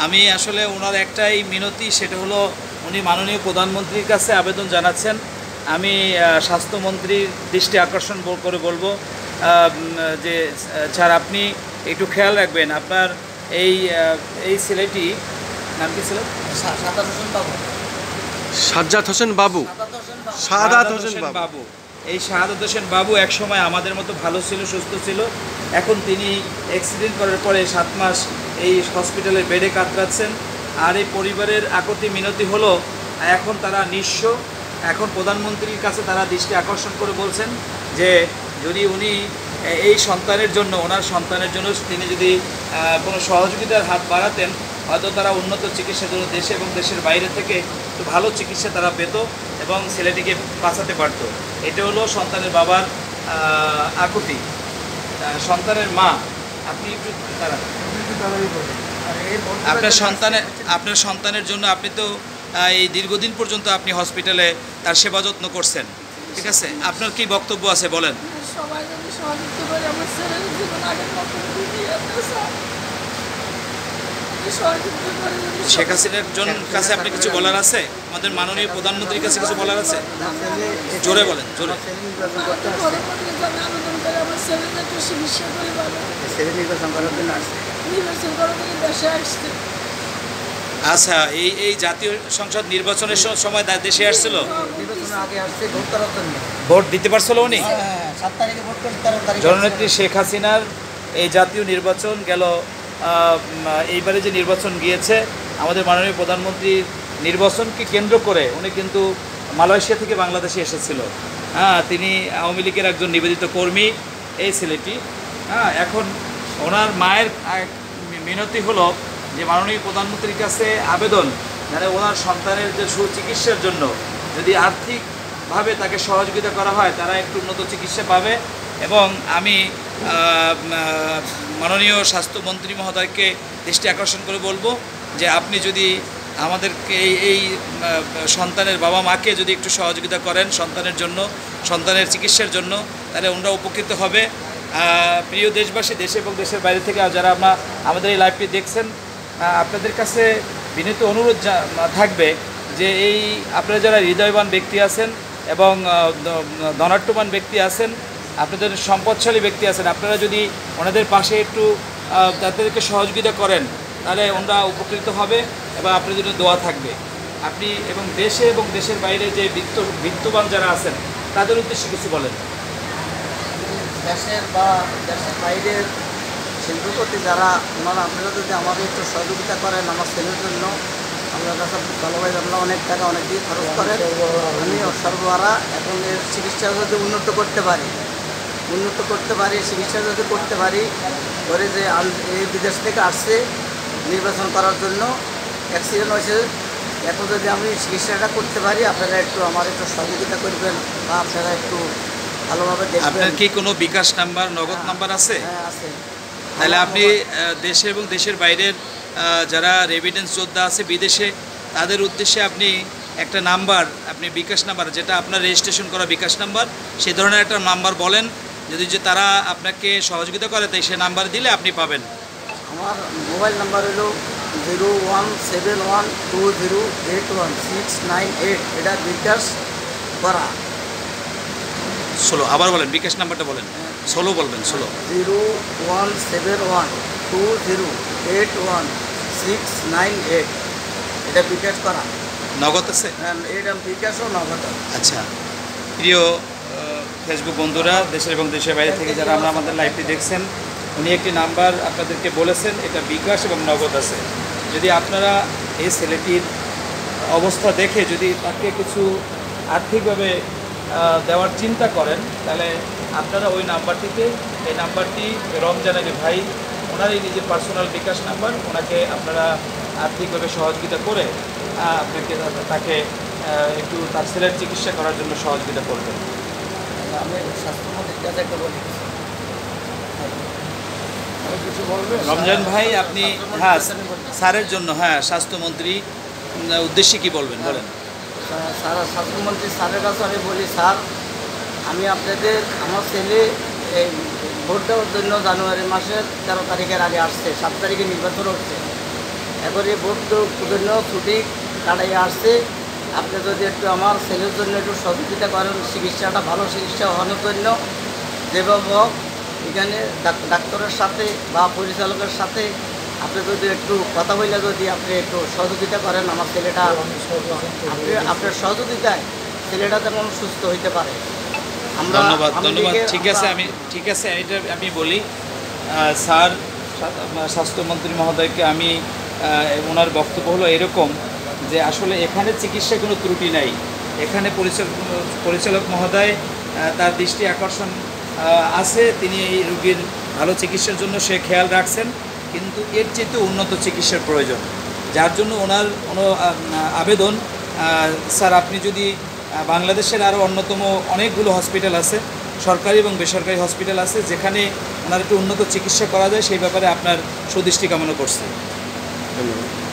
আমি আসলে ওনার একটাই মিনতি, সেটা হলো উনি মাননীয় প্রধানমন্ত্রীর কাছে আবেদন জানাচ্ছেন। আমি স্বাস্থ্যমন্ত্রীর দৃষ্টি আকর্ষণ করে বলবো যে স্যার আপনি একটু খেয়াল রাখবেন আপনার এই এই ছেলেটি নাম কি ছিল? সাজ্জাদ হোসেন বাবু। শাহাদাত হোসেন বাবু। এই শাহাদাত হোসেন বাবু একসময় আমাদের মতো ভালো ছিল, সুস্থ ছিল। এখন তিনি অ্যাক্সিডেন্ট করার পরে 7 মাস এই হসপিটালের বেডে কাতরাচ্ছেন। আর এই পরিবারের আকুতি মিনতি হলো এখন তারা নিঃস্ব। এখন প্রধানমন্ত্রীর কাছে তারা দৃষ্টি আকর্ষণ করে বলছেন যে যদি উনি এই সন্তানের জন্য, ওনার সন্তানের জন্য তিনি যদি কোনো সহযোগিতার হাত বাড়াতেন, হয়তো তারা উন্নত চিকিৎসার জন্য দেশে এবং দেশের বাইরে থেকে একটু ভালো চিকিৎসা তারা পেত এবং ছেলেটিকে বাঁচাতে পারত। এটা হলো সন্তানের বাবার আকুতি। সন্তানের মা, আপনি একটু আপনার সন্তানের জন্য আপনি তো এই দীর্ঘদিন পর্যন্ত আপনি হসপিটালে তার সেবা যত্ন করছেন, ঠিক আছে? আপনার কি বক্তব্য আছে বলেন। সবাই যদি সহযোগিতা করে আমার ছেলের জীবন আগের মতো শেখ হাসিনার কাছে আপনি কিছু বলার আছে? আমাদের মাননীয় প্রধানমন্ত্রীর কাছে কিছু বলার আছে? জোরে বলেন, জোরে। আচ্ছা, এই জাতীয় সংসদ নির্বাচনের সময় দেশে আসছিল, ভোট দিতে পারছিল উনি? জননেত্রী শেখ হাসিনার এই জাতীয় নির্বাচন গেল, এইবারে যে নির্বাচন গিয়েছে, আমাদের মাননীয় প্রধানমন্ত্রীর নির্বাচনকে কেন্দ্র করে উনি কিন্তু মালয়েশিয়া থেকে বাংলাদেশে এসেছিল। তিনি আওয়ামী লীগের একজন নিবেদিত কর্মী এই ছেলেটি। এখন ওনার মায়ের মিনতি হলো যে মাননীয় প্রধানমন্ত্রীর কাছে আবেদন, মানে ওনার সন্তানের যে সুচিকিৎসার জন্য যদি আর্থিকভাবে তাকে সহযোগিতা করা হয়, তারা একটু উন্নত চিকিৎসা পাবে। এবং আমি মাননীয় স্বাস্থ্যমন্ত্রী মহোদয়কে দৃষ্টি আকর্ষণ করে বলবো যে আপনি যদি আমাদেরকে এই সন্তানের বাবা মাকে যদি একটু সহযোগিতা করেন সন্তানের জন্য, সন্তানের চিকিৎসার জন্য, তাহলে ওনারা উপকৃত হবে। প্রিয় দেশবাসী, দেশে এবং দেশের বাইরে থেকে যারা আমাদের এই লাইভটি দেখছেন, আপনাদের কাছে বিনীত অনুরোধ থাকবে যে এই আপনারা যারা হৃদয়বান ব্যক্তি আছেন এবং ধনাঢ্যবান ব্যক্তি আছেন, আপনাদের সম্পদশালী ব্যক্তি আছেন, আপনারা যদি ওনাদের পাশে একটু তাদেরকে সহযোগিতা করেন, তাহলে ওনারা উপকৃত হবে এবং আপনাদের জন্য দোয়া থাকবে। আপনি এবং দেশে এবং দেশের বাইরে যে বিত্তবান যারা আছেন তাদের উদ্দেশ্যে কিছু বলেন। দেশের বা দেশের বাইরের শিল্পপতি যারা, ওনারা আপনারা যদি আমাকে একটু সহযোগিতা করেন আমার ছেলের জন্য, আপনার কাছে ভালোভাবে আপনারা অনেক টাকা অনেক দিন খরচ করেন। আমি সর্বহারা এখন এর চিকিৎসা যদি উন্নত করতে পারি, চিকিৎসা যদি করতে পারি, করে যে এই বিদেশ থেকে আসছে নির্বাচন করার জন্য, অ্যাক্সিডেন্ট হয়েছে, এখন যদি আমি চিকিৎসাটা করতে পারি, আপনারা একটু আমার একটু সহযোগিতা করবেন বা আপনারা একটু ভালোভাবে দেখবেন। আপনার কি কোনো বিকাশ নাম্বার, নগদ নাম্বার আছে? হ্যাঁ, আছে। তাহলে আপনি দেশে এবং দেশের বাইরের যারা রেভিডেন্স যোদ্ধা আছে বিদেশে, তাদের উদ্দেশ্যে আপনি একটা নাম্বার, আপনি বিকাশ নাম্বার, যেটা আপনার রেজিস্ট্রেশন করা বিকাশ নাম্বার, সেই ধরনের একটা নাম্বার বলেন। যদি যে তারা আপনাকে সহযোগিতা করে, তাই সে নাম্বার দিলে আপনি পাবেন। আমার মোবাইল নাম্বার হলো 01712081698। এটা বিকাশ করা। আবার বলেন, বিকাশ নাম্বারটা বলেন। 16 বলবেন, 16। 01712081698। এটা বিকাশ করা। নগদ আছে? হ্যাঁ, এটা বিকাশও নগদ। আচ্ছা, প্রিয় ফেসবুক বন্ধুরা, দেশের এবং দেশের বাইরে থেকে যারা আমাদের লাইভটি দেখছেন, উনি একটি নাম্বার আপনাদেরকে বলেছেন, এটা বিকাশ এবং নগদ আছে। যদি আপনারা এই ছেলেটির অবস্থা দেখে যদি তাকে কিছু আর্থিকভাবে দেওয়ার চিন্তা করেন, তাহলে আপনারা ওই নাম্বারটিতে, এই নাম্বারটি রমজান আলী ভাই, ওনারই নিজের পার্সোনাল বিকাশ নাম্বার, ওনাকে আপনারা আর্থিকভাবে সহযোগিতা করে তাকে একটু তার ছেলের চিকিৎসা করার জন্য সহযোগিতা করবেন। আমি স্বাস্থ্যমন্ত্রীর কাছে একটা বলি, রমজান ভাই আপনি, হ্যাঁ স্যারের জন্য, হ্যাঁ স্বাস্থ্যমন্ত্রী উদ্দেশ্যে কি বলবেন বলেন। স্বাস্থ্যমন্ত্রী স্যারের কাছে আমি বলি, স্যার আমি আপনাদের, আমার ছেলে এই ভোট দেওয়ার জন্য জানুয়ারি মাসের 13 তারিখের আগে আসছে, 7 তারিখে নির্বাচন হচ্ছে। এবারে বৌদ্ধ জন্য ছুটি কাটাই আসছে। আপনি যদি একটু আমার ছেলের জন্য একটু সহযোগিতা করেন, চিকিৎসাটা ভালো চিকিৎসা হওয়ার জন্য যেভাবে হোক এখানে ডাক্তারের সাথে বা পরিচালকের সাথে আপনি যদি একটু কথা বললে যদি আপনি একটু সহযোগিতা করেন আমার ছেলেটা, আপনার সহযোগিতায় ছেলেটা যেমন সুস্থ হইতে পারে। ধন্যবাদ। ঠিক আছে এটা আমি বলি স্যার, স্বাস্থ্যমন্ত্রী মহোদয়কে আমি ওনার বক্তব্য হলো এরকম যে আসলে এখানে চিকিৎসায় কোনো ত্রুটি নাই। এখানে পরিচালক মহোদয় তার দৃষ্টি আকর্ষণ আছে, তিনি এই রোগীর ভালো চিকিৎসার জন্য সে খেয়াল রাখছেন, কিন্তু এর চেয়ে উন্নত চিকিৎসার প্রয়োজন, যার জন্য ওনার আবেদন স্যার আপনি যদি বাংলাদেশের আরও অন্যতম অনেকগুলো হসপিটাল আছে, সরকারি এবং বেসরকারি হসপিটাল আছে, যেখানে ওনার একটু উন্নত চিকিৎসা করা যায় সেই ব্যাপারে আপনার সুদৃষ্টি কামনা করছি। ধন্যবাদ।